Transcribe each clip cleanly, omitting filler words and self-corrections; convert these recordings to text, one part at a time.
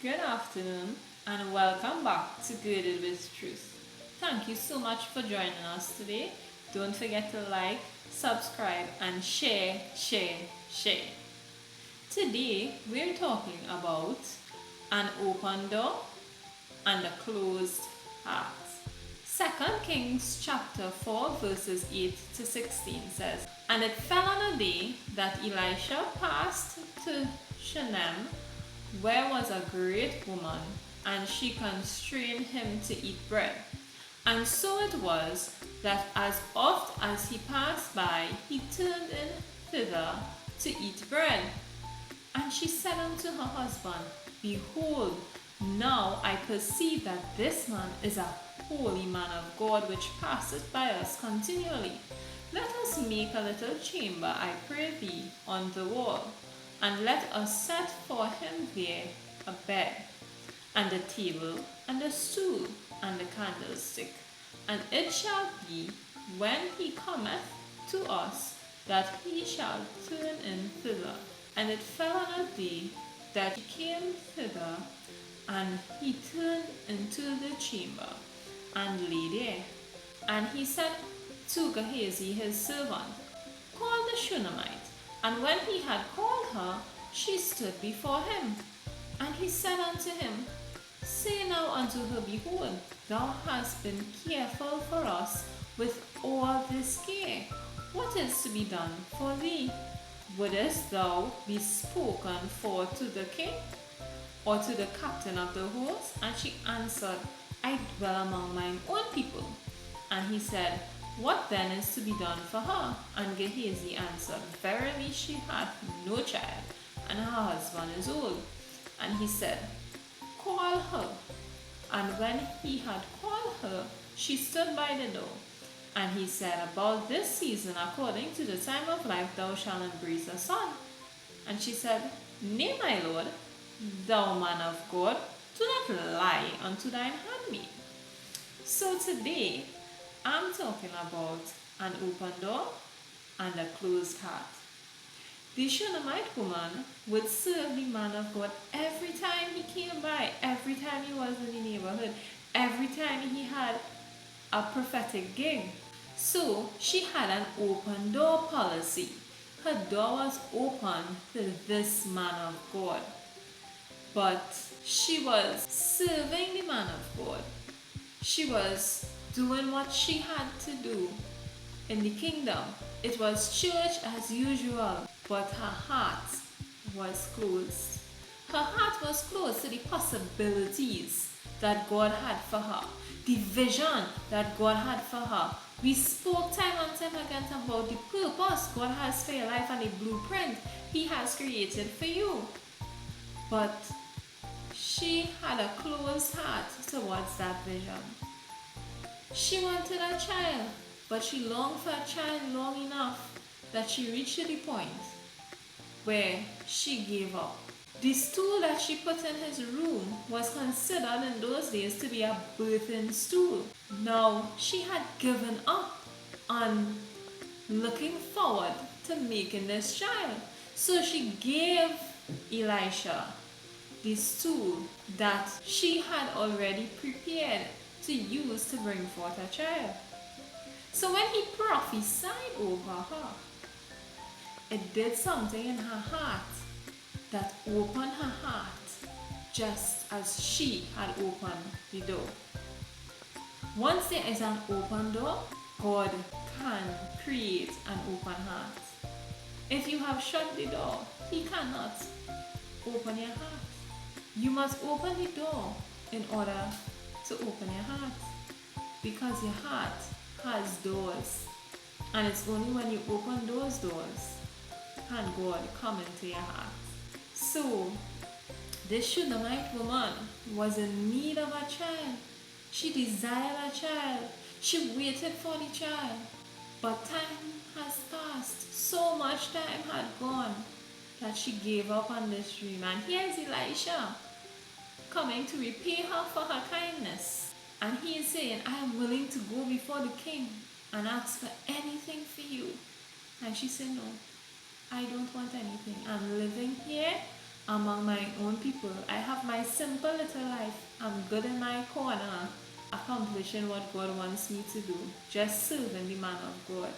Good afternoon and welcome back to Girded with Truth. Thank you so much for joining us today. Don't forget to like, subscribe, and share. Today we're talking about an open door and a closed heart. 2 Kings chapter 4 verses 8 to 16 says, And it fell on a day that Elisha passed to Shunem, where was a great woman, and she constrained him to eat bread. And so it was that as oft as he passed by, he turned in thither to eat bread. And she said unto her husband, Behold, now I perceive that this man is a holy man of God, which passeth by us continually. Let us make a little chamber, I pray thee, on the wall, and let us set for him there a bed, and a table, and a stool, and a candlestick. And it shall be, when he cometh to us, that he shall turn in thither. And it fell on a day that he came thither, and he turned into the chamber, and lay there. And he said to Gehazi his servant, Call the Shunammite. And when he had called her, she stood before him. And he said unto him, Say now unto her, Behold, thou hast been careful for us with all this care. What is to be done for thee? Wouldest thou be spoken for to the king, or to the captain of the host? And she answered, I dwell among mine own people. And he said, What then is to be done for her? And Gehazi answered, Verily she hath no child, and her husband is old. And he said, Call her. And when he had called her, she stood by the door. And he said, About this season, according to the time of life, thou shalt embrace a son. And she said, Nay, my lord, thou man of God, do not lie unto thine handmaid. So today, I'm talking about an open door and a closed heart. The Shunammite woman would serve the man of God every time he came by, every time he was in the neighborhood, every time he had a prophetic gig. So she had an open door policy. Her door was open to this man of God. But she was serving the man of God. She was doing what she had to do in the kingdom. It was church as usual, but her heart was closed. Her heart was closed to the possibilities that God had for her, the vision that God had for her. We spoke time and time again about the purpose God has for your life and the blueprint He has created for you. But she had a closed heart towards that vision. She wanted a child, but she longed for a child long enough that she reached the point where she gave up. The stool that she put in his room was considered in those days to be a birthing stool. Now she had given up on looking forward to making this child. So she gave Elisha the stool that she had already prepared to use to bring forth a child. So when he prophesied over her, it did something in her heart that opened her heart just as she had opened the door. Once there is an open door, God can create an open heart. If you have shut the door, He cannot open your heart. You must open the door in order to open your heart, because your heart has doors, and it's only when you open those doors can God come into your heart. So this Shunammite woman was in need of a child. She desired a child. She waited for the child, but time has passed. So much time had gone that she gave up on this dream. And here's Elisha coming to repay her for her kindness. And he is saying, I am willing to go before the king and ask for anything for you. And she said, No, I don't want anything. I'm living here among my own people. I have my simple little life. I'm good in my corner, accomplishing what God wants me to do, just serving the man of God.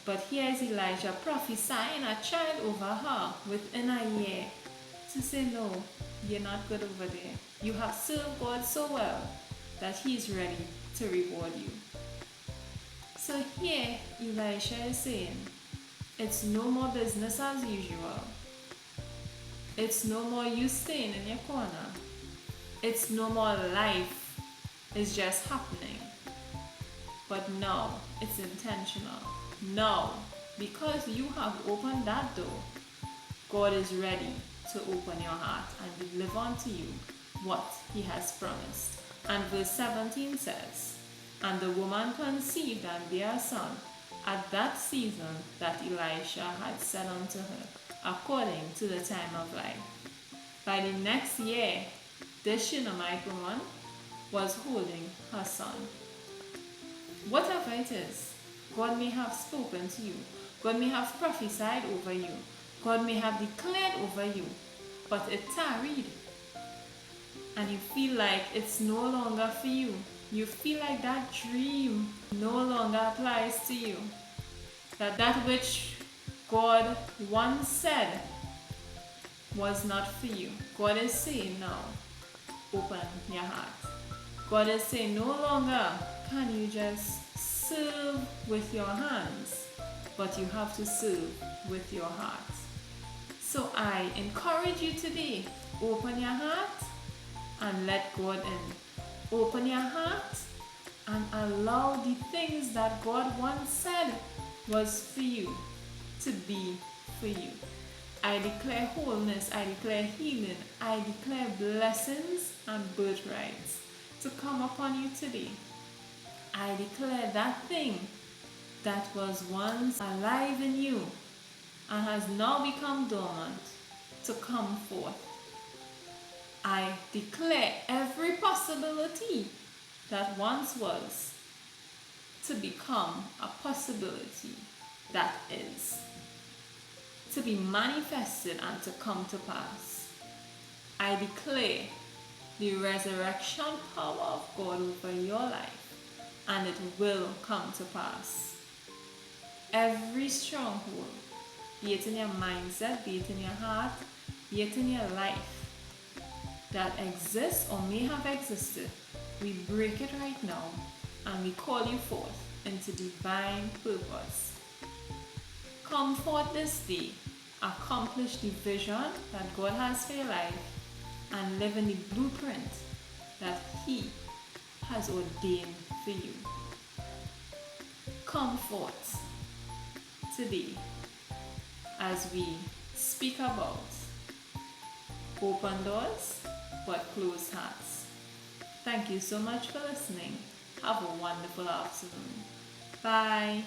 But here is Elijah prophesying a child over her within a year to say, no, you're not good over there. You have served God so well that He is ready to reward you. So here Elisha is saying, it's no more business as usual. It's no more you staying in your corner. It's no more life is just happening. But now it's intentional. Now, because you have opened that door, God is ready to open your heart and deliver unto you what He has promised. And verse 17 says, and the woman conceived and bare a son at that season that Elisha had said unto her, according to the time of life. By the next year, this Shunammite woman was holding her son. Whatever it is, God may have spoken to you. God may have prophesied over you. God may have declared over you, but it tarried. And you feel like it's no longer for you. You feel like that dream no longer applies to you. That which God once said was not for you. God is saying now, open your heart. God is saying no longer can you just serve with your hands, but you have to serve with your heart. So I encourage you today, open your heart and let God in. Open your heart and allow the things that God once said was for you to be for you. I declare wholeness, I declare healing, I declare blessings and birthrights to come upon you today. I declare that thing that was once alive in you and has now become dormant to come forth. I declare every possibility that once was to become a possibility that is, to be manifested and to come to pass. I declare the resurrection power of God over your life, and it will come to pass. Every stronghold, be it in your mindset, be it in your heart, be it in your life, that exists or may have existed, we break it right now and we call you forth into divine purpose. Come forth this day, accomplish the vision that God has for your life, and live in the blueprint that He has ordained for you. Come forth today as we speak about open doors but closed hearts. Thank you so much for listening. Have a wonderful afternoon. Bye.